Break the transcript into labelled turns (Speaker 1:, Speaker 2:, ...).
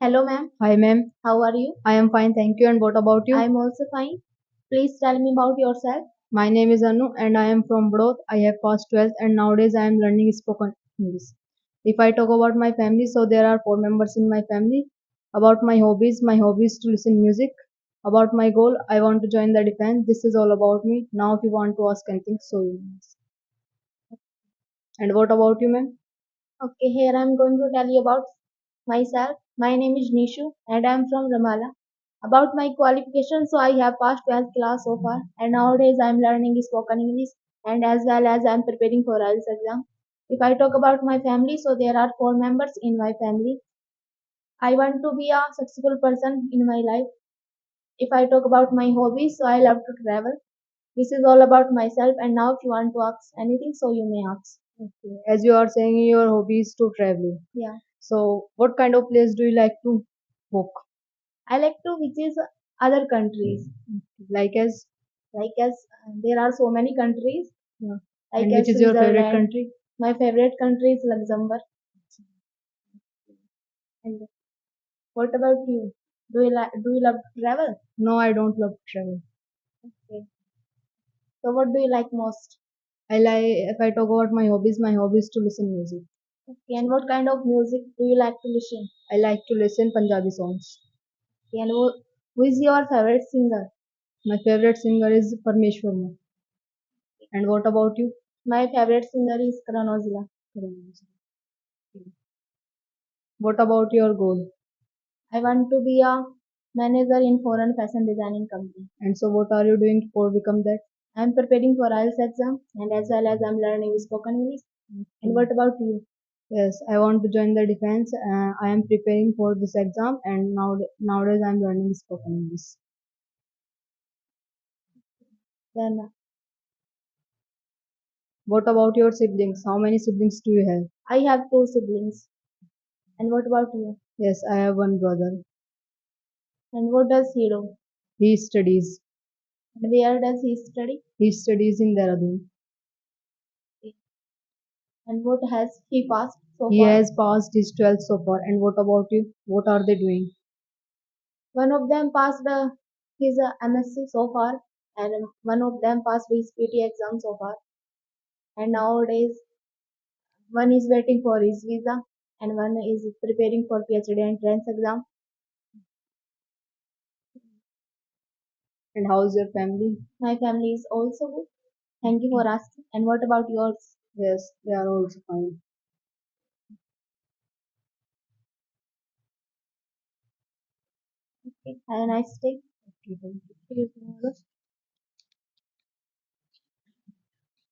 Speaker 1: Hello, ma'am.
Speaker 2: Hi, ma'am.
Speaker 1: How are you?
Speaker 2: I am fine, thank you. And what about you?
Speaker 1: I'm also fine. Please tell me about yourself.
Speaker 2: My name is Anu, and I am from Brodh. I have passed 12th, and nowadays I am learning spoken English. If I talk about my family, so there are four members in my family. About my hobbies to listen music. About my goal, I want to join the defense. This is all about me. Now, if you want to ask anything, so you may ask. And what about you, ma'am?
Speaker 1: Okay, here I'm going to tell you about myself. My name is Nishu and I'm from Ramala. About my qualifications, so I have passed 12th class so far and nowadays I'm learning spoken English and as well as I'm preparing for IELTS exam. If I talk about my family, so there are four members in my family. I want to be a successful person in my life. If I talk about my hobbies, so I love to travel. This is all about myself and now if you want to ask anything, so you may ask.
Speaker 2: Okay. As you are saying, your hobby is to traveling.
Speaker 1: Yeah.
Speaker 2: So, what kind of place do you like to book?
Speaker 1: I like to visit other countries.
Speaker 2: Like as
Speaker 1: There are so many countries,
Speaker 2: Yeah.
Speaker 1: like
Speaker 2: And which
Speaker 1: as
Speaker 2: is your favorite
Speaker 1: Switzerland.
Speaker 2: country?
Speaker 1: My favorite country is Luxembourg. And what about you? Do you love to travel?
Speaker 2: No, I don't love travel.
Speaker 1: Okay. So what do you like most?
Speaker 2: If I talk about my hobby is to listen music.
Speaker 1: Okay. And what kind of music do you like to listen?
Speaker 2: I like to listen Punjabi songs.
Speaker 1: Okay. And who is your favorite singer?
Speaker 2: My favorite singer is Parmesh Verma. And what about you?
Speaker 1: My favorite singer is Karan Aujla.
Speaker 2: What about your goal?
Speaker 1: I want to be a manager in foreign fashion designing company.
Speaker 2: And so what are you doing for become that?
Speaker 1: I'm preparing for IELTS exam and as well as I'm learning spoken English. And what about you?
Speaker 2: Yes, I want to join the defense. I am preparing for this exam, and nowadays I am learning spoken English.
Speaker 1: Then
Speaker 2: What about your siblings? How many siblings do you have?
Speaker 1: I have two siblings. And what about you?
Speaker 2: Yes, I have one brother.
Speaker 1: And what does he do?
Speaker 2: He studies.
Speaker 1: And where does he study?
Speaker 2: He studies in Dehradun.
Speaker 1: And what has he passed so
Speaker 2: He
Speaker 1: far?
Speaker 2: has passed his 12th so far. And what about you? What are they doing?
Speaker 1: One of them passed his MSc so far, and one of them passed his PT exam so far. And nowadays, one is waiting for his visa, and one is preparing for PhD entrance exam.
Speaker 2: And how's your family?
Speaker 1: My family is also good. Thank you for asking. And what about yours?
Speaker 2: Yes, they are also fine.
Speaker 1: Okay. Have a nice day.
Speaker 2: Okay, thank you.